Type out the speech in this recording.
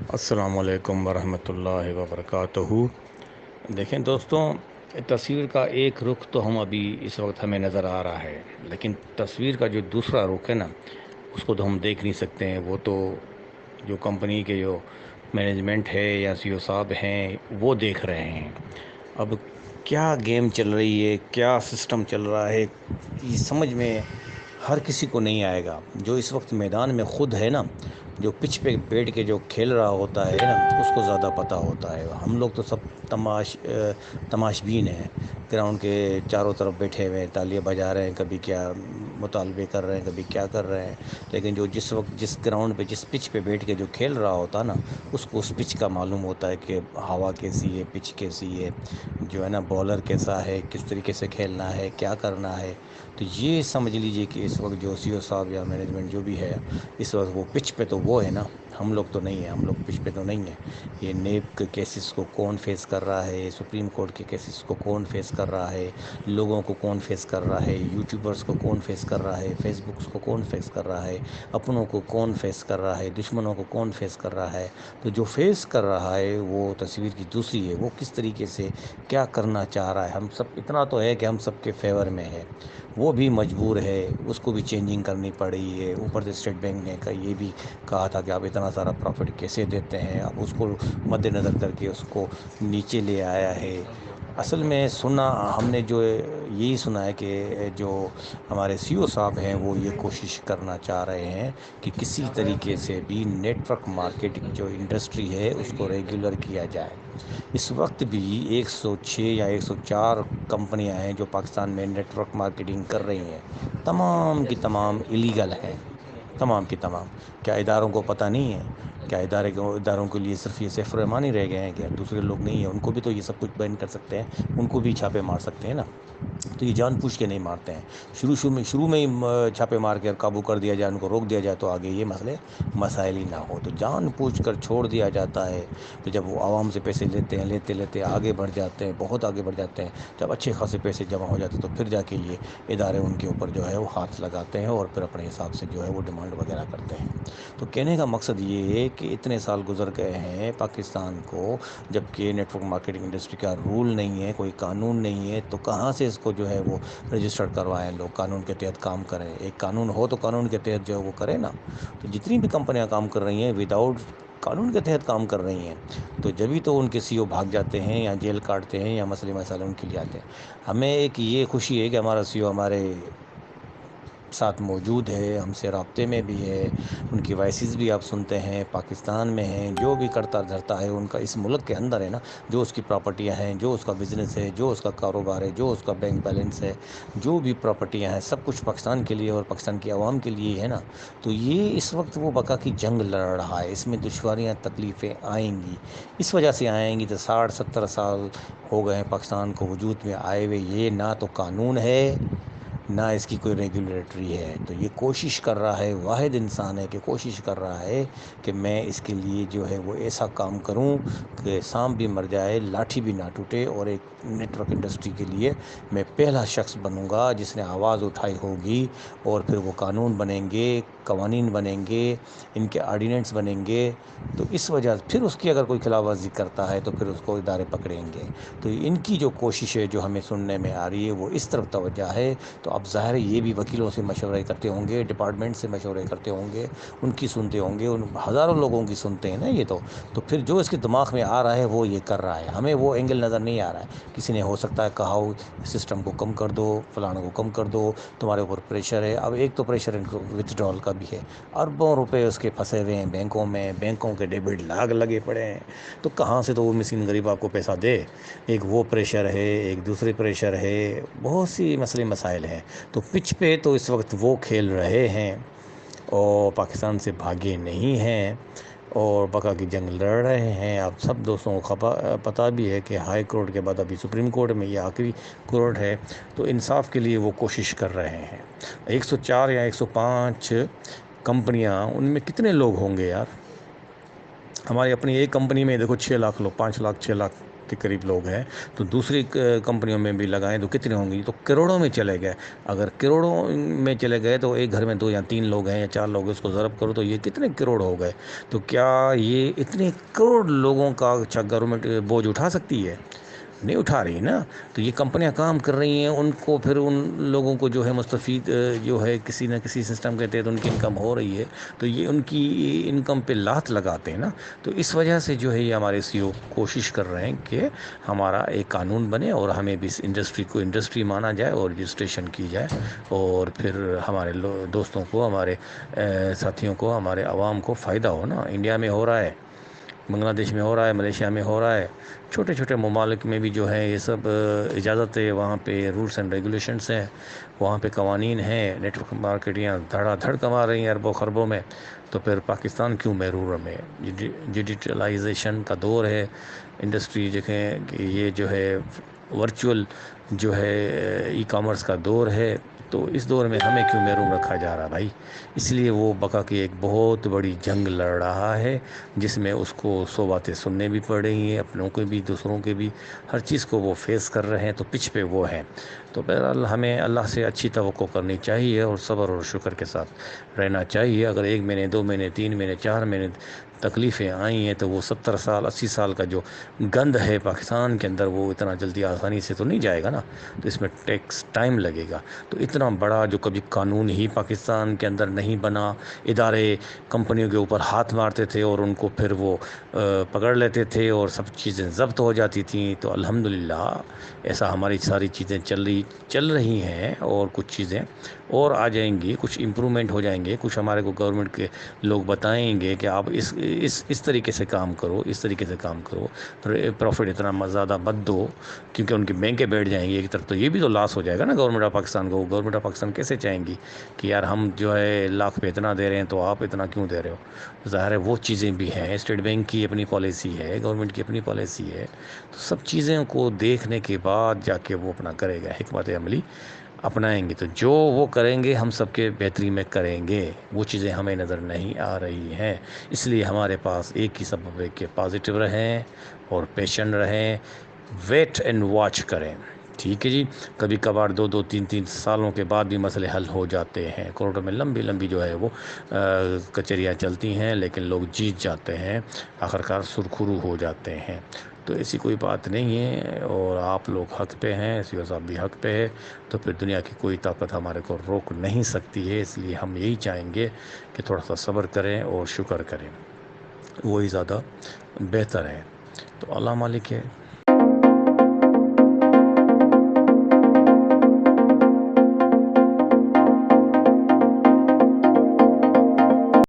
السلام علیکم ورحمۃ اللہ وبرکاتہ۔ دیکھیں دوستوں، تصویر کا ایک رخ تو ابھی اس وقت ہمیں نظر آ رہا ہے، لیکن تصویر کا جو دوسرا رخ ہے نا، اس کو تو ہم دیکھ نہیں سکتے ہیں۔ وہ تو جو کمپنی کے جو مینجمنٹ ہے یا سی او صاحب ہیں وہ دیکھ رہے ہیں۔ اب کیا گیم چل رہی ہے، کیا سسٹم چل رہا ہے، یہ سمجھ میں ہر کسی کو نہیں آئے گا۔ جو اس وقت میدان میں خود ہے نا، جو پچ پہ بیٹھ کے جو کھیل رہا ہوتا ہے نا، اس کو زیادہ پتہ ہوتا ہے۔ ہم لوگ تو سب تماش بین ہیں، گراؤنڈ کے چاروں طرف بیٹھے ہوئے ہیں، تالیاں بجا رہے ہیں، کبھی کیا مطالبے کر رہے ہیں، کبھی کیا کر رہے ہیں۔ لیکن جو جس وقت جس گراؤنڈ پہ جس پچ پہ بیٹھ کے جو کھیل رہا ہوتا ہے نا، اس کو اس پچ کا معلوم ہوتا ہے کہ ہوا کیسی ہے، پچ کیسی ہے، جو ہے نا بالر کیسا ہے، کس طریقے سے کھیلنا ہے، کیا کرنا ہے۔ تو یہ سمجھ لیجئے کہ اس وقت جو سی او صاحب یا مینجمنٹ جو بھی ہے، اس وقت وہ پچ پہ تو وہ ہے نا، ہم لوگ تو نہیں ہیں، ہم لوگ پچ پہ تو نہیں ہیں۔ یہ نیب کے کیسز کو کون فیس کر رہا ہے، سپریم کورٹ کے کیسز کو کون فیس کر رہا ہے، لوگوں کو کون فیس کر رہا ہے، یوٹیوبرز کو کون فیس کر رہا ہے، فیس بکس کو کون فیس کر رہا ہے، اپنوں کو کون فیس کر رہا ہے، دشمنوں کو کون فیس کر رہا ہے۔ تو جو فیس کر رہا ہے وہ تصویر کی دوسری ہے، وہ کس طریقے سے کیا کرنا چاہ رہا ہے۔ ہم سب اتنا تو ہے کہ ہم سب کے فیور میں ہے، وہ بھی مجبور ہے، اس کو بھی چینجنگ کرنی پڑی ہے۔ اوپر سے اسٹیٹ بینک نے یہ بھی کہا تھا کہ آپ اتنا سارا پروفٹ کیسے دیتے ہیں، اب اس کو مد نظر کر کے اس کو نیچے لے آیا ہے۔ اصل میں ہم نے جو یہی سنا ہے کہ جو ہمارے سی او صاحب ہیں وہ یہ کوشش کرنا چاہ رہے ہیں کہ کسی طریقے سے بھی نیٹ ورک مارکیٹنگ جو انڈسٹری ہے اس کو ریگولر کیا جائے۔ اس وقت بھی 106 یا 104 کمپنیاں ہیں جو پاکستان میں نیٹ ورک مارکیٹنگ کر رہی ہیں، تمام کی تمام ایلیگل ہیں، تمام کی تمام۔ کیا اداروں کو پتہ نہیں ہے؟ کیا اداروں کے لیے صرف یہ سیف الرحمان ہی رہ گئے ہیں؟ کیا دوسرے لوگ نہیں ہیں؟ ان کو بھی تو یہ سب کچھ بین کر سکتے ہیں، ان کو بھی چھاپے مار سکتے ہیں نا۔ تو یہ جان پوچھ کے نہیں مارتے ہیں، شروع میں ہی چھاپے مار کے قابو کر دیا جائے، ان کو روک دیا جائے تو آگے یہ مسائل ہی نہ ہو۔ تو جان پوچھ کر چھوڑ دیا جاتا ہے، تو جب وہ عوام سے پیسے لیتے ہیں، لیتے آگے بڑھ جاتے ہیں، بہت آگے بڑھ جاتے ہیں، جب اچھے خاصے پیسے جمع ہو جاتے ہیں تو پھر جا کے یہ ادارے ان کے اوپر جو ہے وہ ہاتھ لگاتے ہیں اور پھر اپنے حساب سے جو ہے وہ ڈیمانڈ وغیرہ کرتے ہیں۔ تو کہنے کا مقصد یہ ہے کہ اتنے سال گزر گئے ہیں پاکستان کو، جب کہ نیٹ ورک مارکیٹنگ انڈسٹری کا رول نہیں ہے، کوئی قانون نہیں ہے، تو کہاں سے اس کو جو ہے وہ رجسٹرڈ کروائیں، لوگ قانون کے تحت کام کریں۔ ایک قانون ہو تو قانون کے تحت جو ہے وہ کرے نا۔ تو جتنی بھی کمپنیاں کام کر رہی ہیں وداؤٹ قانون کے تحت کام کر رہی ہیں، تو جبھی تو ان کے سی او بھاگ جاتے ہیں یا جیل کاٹتے ہیں یا مسائل ان کے لیے آتے ہیں۔ ہمیں ایک یہ خوشی ہے کہ ہمارا سی او ہمارے ساتھ موجود ہے، ہم سے رابطے میں بھی ہے، ان کی وائسز بھی آپ سنتے ہیں، پاکستان میں ہیں، جو بھی کرتا دھرتا ہے ان کا اس ملک کے اندر ہے نا، جو اس کی پراپرٹیاں ہیں، جو اس کا بزنس ہے، جو اس کا کاروبار ہے، جو اس کا بینک بیلنس ہے، جو بھی پراپرٹیاں ہیں، سب کچھ پاکستان کے لیے اور پاکستان کی عوام کے لیے ہے نا۔ تو یہ اس وقت وہ بقا کی جنگ لڑ رہا ہے، اس میں دشواریاں تکلیفیں آئیں گی، اس وجہ سے آئیں گی۔ تو 60-70 سال ہو گئے ہیں پاکستان کو وجود میں آئے ہوئے، یہ نہ تو قانون ہے نہ اس کی کوئی ریگولیٹری ہے۔ تو یہ کوشش کر رہا ہے، واحد انسان ہے کہ کوشش کر رہا ہے کہ میں اس کے لیے جو ہے وہ ایسا کام کروں کہ سانپ بھی مر جائے، لاٹھی بھی نہ ٹوٹے، اور ایک نیٹ ورک انڈسٹری کے لیے میں پہلا شخص بنوں گا جس نے آواز اٹھائی ہوگی، اور پھر وہ قانون بنیں گے، قوانین بنیں گے، ان کے آرڈیننس بنیں گے۔ تو اس وجہ سے پھر اس کی اگر کوئی خلاف ورزی کرتا ہے تو پھر اس کو ادارے پکڑیں گے۔ تو ان کی جو کوشش ہے جو ہمیں سننے میں آ رہی ہے وہ اس طرف توجہ ہے۔ تو اب ظاہر ہے یہ بھی وکیلوں سے مشورے کرتے ہوں گے، ڈپارٹمنٹ سے مشورے کرتے ہوں گے، ان کی سنتے ہوں گے، ان ہزاروں لوگوں کی سنتے ہیں نا یہ تو پھر جو اس کے دماغ میں آ رہا ہے وہ یہ کر رہا ہے۔ ہمیں وہ اینگل نظر نہیں آ رہا ہے۔ کسی نے ہو سکتا ہے کہا ہو سسٹم کو کم کر دو، فلانا کو کم کر دو، تمہارے اوپر پریشر ہے۔ اب ایک تو پریشر ان کو وتھڈرال کا بھی ہے، اربوں روپے اس کے پھنسے ہوئے ہیں بینکوں میں، بینکوں کے ڈیبٹ لگے پڑے ہیں، تو کہاں سے تو وہ مسکین غریب آپ کو پیسہ دے۔ ایک وہ پریشر ہے، ایک دوسرے پریشر ہے، بہت سی مسائل ہیں۔ تو پچ پہ تو اس وقت وہ کھیل رہے ہیں اور پاکستان سے بھاگے نہیں ہیں اور بقا کی جنگ لڑ رہے ہیں۔ آپ سب دوستوں کو پتہ بھی ہے کہ ہائی کورٹ کے بعد ابھی سپریم کورٹ میں یہ آخری کورٹ ہے، تو انصاف کے لیے وہ کوشش کر رہے ہیں۔ 104 یا 105 کمپنیاں، ان میں کتنے لوگ ہوں گے یار؟ ہماری اپنی ایک کمپنی میں دیکھو 6 لاکھ لوگ، 5 لاکھ 6 لاکھ کے قریب لوگ ہیں، تو دوسری کمپنیوں میں بھی لگائیں تو کتنے ہوں گی؟ تو کروڑوں میں چلے گئے۔ اگر کروڑوں میں چلے گئے تو ایک گھر میں 2 یا 3 لوگ ہیں یا 4 لوگ ہیں، اس کو ضرب کرو تو یہ کتنے کروڑ ہو گئے۔ تو کیا یہ اتنے کروڑ لوگوں کا اچھا گورنمنٹ بوجھ اٹھا سکتی ہے؟ نہیں اٹھا رہی نا۔ تو یہ کمپنیاں کام کر رہی ہیں، ان کو پھر ان لوگوں کو جو ہے مستفید جو ہے کسی نہ کسی سسٹم کے تحت ان کی انکم ہو رہی ہے، تو یہ ان کی انکم پہ لات لگاتے ہیں نا۔ تو اس وجہ سے جو ہے یہ ہمارے سی او کوشش کر رہے ہیں کہ ہمارا ایک قانون بنے اور ہمیں بھی اس انڈسٹری کو انڈسٹری مانا جائے اور رجسٹریشن کی جائے، اور پھر ہمارے دوستوں کو، ہمارے ساتھیوں کو، ہمارے عوام کو فائدہ ہو نا۔ انڈیا میں ہو رہا ہے، بنگلہ دیش میں ہو رہا ہے، ملیشیا میں ہو رہا ہے، چھوٹے چھوٹے ممالک میں بھی جو ہے یہ سب اجازت ہے، وہاں پہ رولس اینڈ ریگولیشنس ہیں، وہاں پہ قوانین ہیں، نیٹ ورک مارکیٹیاں دھڑا دھڑ کما رہی ہیں اربوں خربوں میں۔ تو پھر پاکستان کیوں محروم ہے؟ ڈیجیٹلائزیشن کا دور ہے، انڈسٹری دیکھیں کہ یہ جو ہے ورچوئل جو ہے ای کامرس کا دور ہے، تو اس دور میں ہمیں کیوں محروم رکھا جا رہا بھائی؟ اس لیے وہ بقا کی ایک بہت بڑی جنگ لڑ رہا ہے، جس میں اس کو 100 باتیں سننے بھی پڑ رہی ہیں، اپنوں کے بھی دوسروں کے بھی، ہر چیز کو وہ فیس کر رہے ہیں، تو پچ پہ وہ ہیں۔ تو بہرحال ہمیں اللہ سے اچھی توقع کرنی چاہیے اور صبر اور شکر کے ساتھ رہنا چاہیے۔ اگر 1 مہینے 2 مہینے 3 مہینے 4 مہینے تکلیفیں آئی ہیں، تو وہ 70 سال 80 سال کا جو گند ہے پاکستان کے اندر، وہ اتنا جلدی آسانی سے تو نہیں جائے گا نا، تو اس میں ٹیکس ٹائم لگے گا۔ تو اتنا بڑا جو کبھی قانون ہی پاکستان کے اندر نہیں بنا، ادارے کمپنیوں کے اوپر ہاتھ مارتے تھے اور ان کو پھر وہ پکڑ لیتے تھے اور سب چیزیں ضبط ہو جاتی تھیں، تو الحمدللہ ایسا ہماری ساری چیزیں چل رہی ہیں، اور کچھ چیزیں اور آ جائیں گی، کچھ امپرومنٹ ہو جائیں گے، کچھ ہمارے کو گورنمنٹ کے لوگ بتائیں گے کہ آپ اس طریقے سے کام کرو، اس طریقے سے کام کرو، پروفٹ اتنا زیادہ مت دو، کیونکہ ان کی بینکیں بیٹھ جائیں گی ایک طرف، تو یہ بھی تو لاس ہو جائے گا نا گورنمنٹ آف پاکستان کو۔ گورنمنٹ آف پاکستان کیسے چاہیں گی کہ یار ہم جو ہے لاکھ پہ اتنا دے رہے ہیں تو آپ اتنا کیوں دے رہے ہو؟ ظاہر ہے وہ چیزیں بھی ہیں، اسٹیٹ بینک کی اپنی پالیسی ہے، گورنمنٹ کی اپنی پالیسی ہے، تو سب چیزوں کو دیکھنے کے بعد جا کے وہ اپنا کرے گا، حکمت عملی اپنائیں گے، تو جو وہ کریں گے ہم سب کے بہتری میں کریں گے۔ وہ چیزیں ہمیں نظر نہیں آ رہی ہیں، اس لیے ہمارے پاس ایک ہی سبب ہے کہ پازیٹیو رہیں اور پیشنٹ رہیں، ویٹ اینڈ واچ کریں۔ ٹھیک ہے جی، کبھی کبھار 2 3 سالوں کے بعد بھی مسئلے حل ہو جاتے ہیں، کورٹوں میں لمبی جو ہے وہ کچہریاں چلتی ہیں، لیکن لوگ جیت جاتے ہیں، آخرکار سرخرو ہو جاتے ہیں۔ تو ایسی کوئی بات نہیں ہے، اور آپ لوگ حق پہ ہیں، سی او صاحب بھی حق پہ ہے، تو پھر دنیا کی کوئی طاقت ہمارے کو روک نہیں سکتی ہے۔ اس لیے ہم یہی چاہیں گے کہ تھوڑا سا صبر کریں اور شکر کریں، وہی زیادہ بہتر ہے۔ تو اللہ مالک ہے،